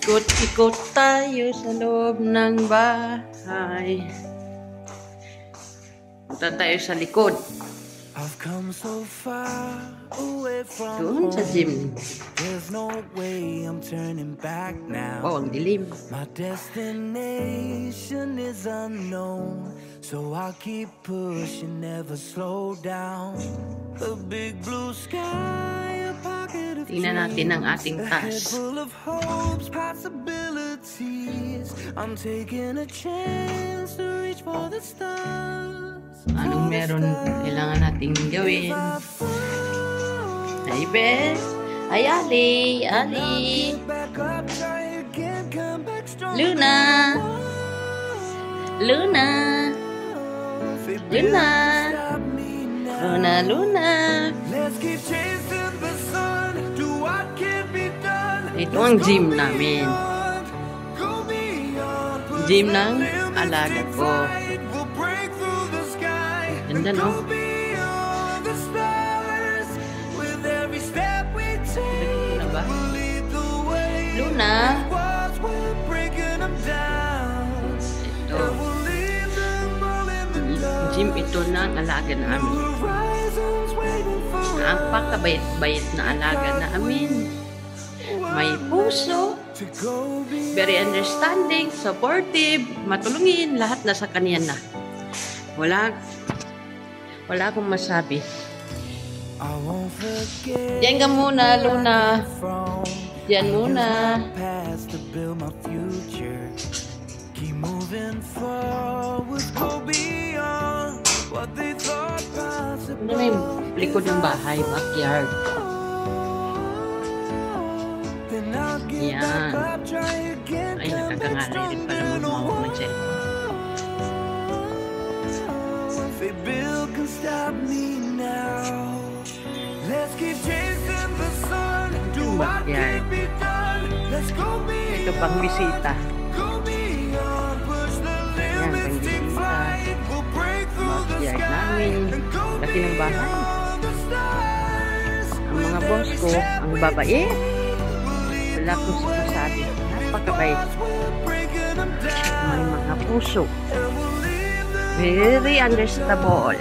Ikot-ikot tayo sa loob ng bahay. Punta tayo sa likod. Doon sa gym. Oh, ang dilim. My destination is unknown, so I'll keep pushing, never slow down. A big blue sky, a pocket of tingnan natin ang ating taas. full of hopes, possibilities. I'm taking a chance to reach for the stars. Anong meron kailangan nating gawin? Hi, Bes. Hi, Ali. Ali. Luna. Luna. Luna. Luna, Luna. Ito ang gym namin. Gym ng alaga ko. Ganda, no? Luna ba? Luna? Ito. Gym ito ng alaga namin. Napakabait-bait na alaga namin. May puso. Very understanding, supportive, matulungin. Lahat nasa kanya na. Wala akong masabi. Diyan ka muna, Luna. Diyan muna. Ano may likod ng bahay, backyard. Yan. Ay, nakakangalay rin pala magmawag ng cellphone. Backyard. Ito pang bisita. Yan, pang bisita. Backyard namin. Laki ng bahay. Ang mga boss ko, ang babait. Wala akong masabi. Napakabait. May mga puso. Very understandable.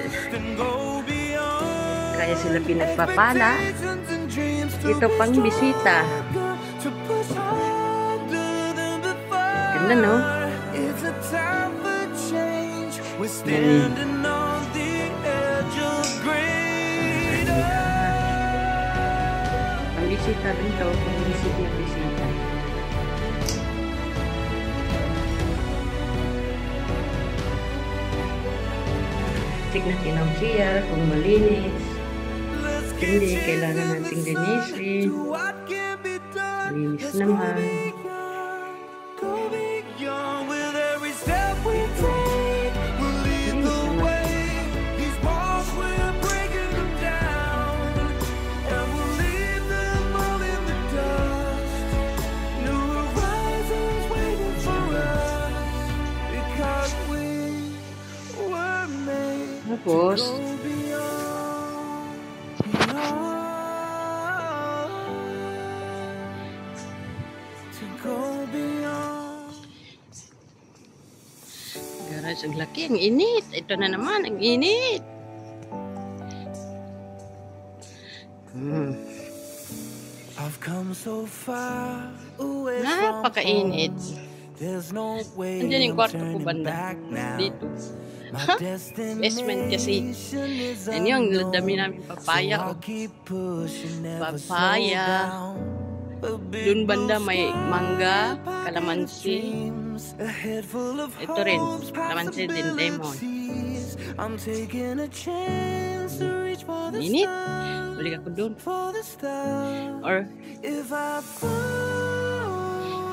Kaya sila pinagpapala. Ito pang bisita. Ganda, no? Pang bisita rin to. Pang bisita. Check natin ang CR kung malinis. Hindi, kailangan nating linisin. Linis naman. Tapos, garage ang laki, ang init. Ito na naman, ang init. Napakainit. Andiyan yung kwarto ko banda. Dito. Basement kasi. Yan yung dami namin papaya. Papaya. Doon banda may mangga, kalamansi. Ito rin, kalamansi din, lemon. Init. Balik ako doon. Or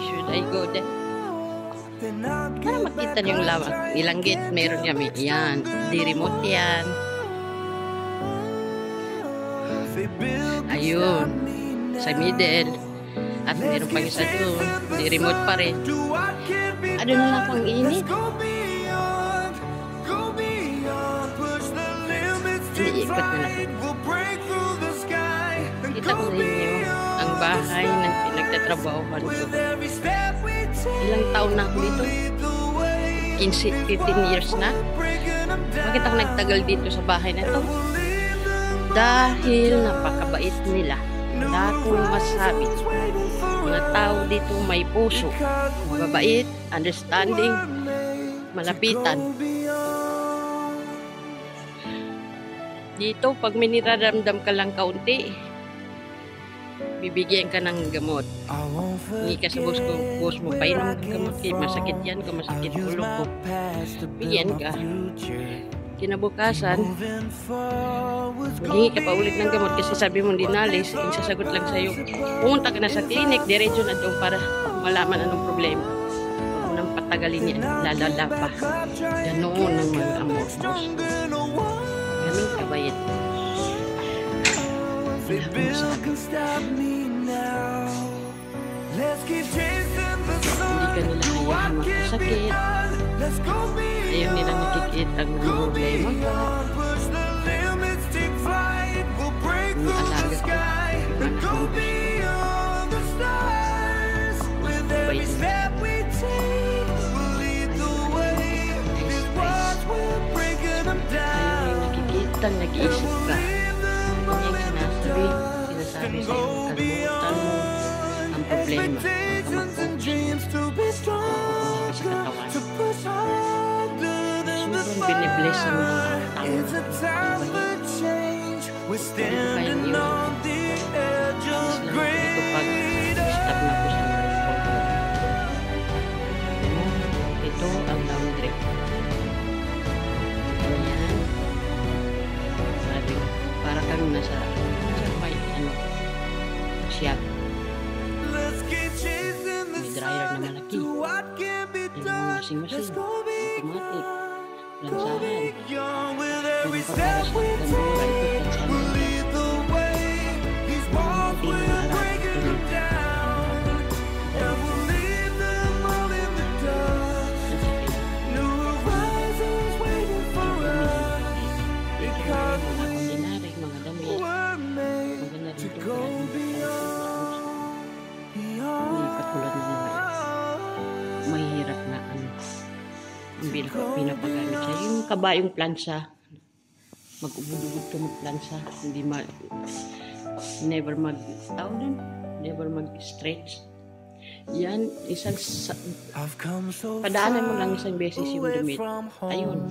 should I go there? Para makita niyo yung lawak. Ilang gate meron kami. Yan. Di remote yan. Ayun. Sa middle. At meron pang isa doon. Di remote pa rin. Ano na lang pang init. Hindi ikot na lang. Kita ko rin yung ang yung bahay ng pinagtatrabahohan ko. Ilang taon na ako dito? 15 years na? Bakit ako nagtagal dito sa bahay na to? Dahil napakabait nila. Wala akong masabi. Mga tao dito may puso, mababait, understanding, malapitan. Dito, pag may niraramdam ka lang kaunti, bibigyan ka ng gamot. Hindi ka sa boss mo, painom ng gamot. Masakit yan, kung masakit ulo ko, bigyan ka. Kinabukasan, maghingi ka pa ulit ng gamot kasi sabi mo dinalis, yung sasagot lang sa'yo, pumunta ka na sa clinic, diretso na doon para malaman anong problema. Huwag nang patagalin niya, lalala pa. Ganoon ang mga amor, boss. Ganun kabayat. Hindi ka nila hayaan makasakit. Ayaw nila nakikita ang mga problema ka. Kung alaga ka, anak mo nag-iisip ka. Hindi yung sinasabi sa'yo, kalimutan mo ang problema, ang mag-focus sa katawan. Sobrang binibless ang mga tao. Hindi ko kayang iwan. Ito pag stop na ko sa mga ito ang laundry. Para kami nasa may siyag. May dryer na malaki. Yung washing machine, automatic, lansahan. Pero para sa gandura, ito lansahan. Hindi na harap ito. Mahirap na ang pinapagamit siya. Yung kabayong plansa, mag-ubod-ubod ka mag-plansa, hindi never mag-stretch. Yan, padaanan mo lang isang beses yung damit. Ayun.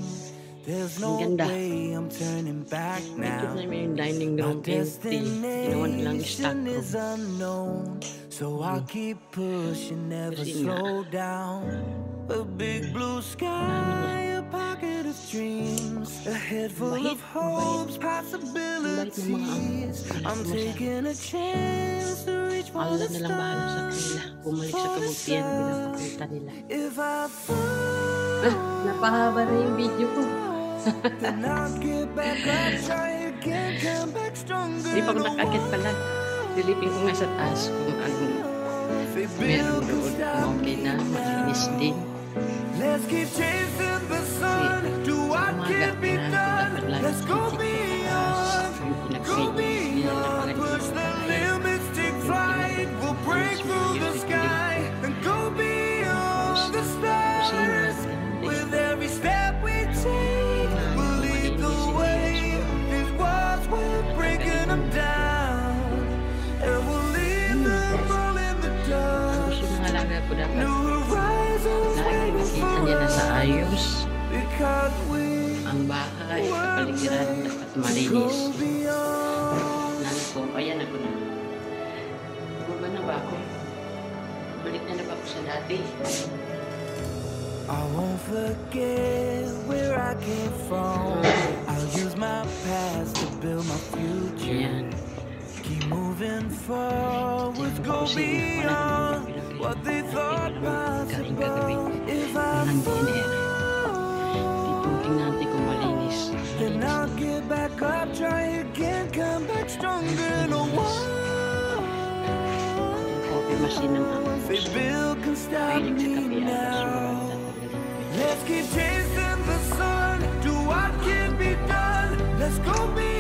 Ang ganda. Ito na may dining room empty. Ginawa na lang stock room. So I keep pushing, never slow down. A big blue sky, a pocket of dreams, a head full of hopes, possibilities. I'm taking a chance to reach for the stars. Allah na lang bahala sa kanila. Bumalik sa kabutihan, pinapakita nila. Napahaba na yung video ko. Hindi pa ko nakakit pala. Silipin ko nga sa taas kung anong meron doon. Kung okay na, malinis din. Kasi umaga, pinatulad lagi sa taas. Yung pinag-paint, nilapangan ko sa bahay. Niya na sa ayos ang bahay, kapaligiran dapat malinis. Nako, ayan ako na. Bumaba na ba ako? Balik na ba ako sa dati? I won't forget where I came from. I'll use my past to build my future. Ayan. Keep moving forward, go beyond what they thought possible. If I fall, tingnan natin kung malinis. then I'll get back up, try again, come back stronger. No one, coffee machine ng they build can stop me now. Let's keep chasing the sun, do what can be done. Let's go beyond.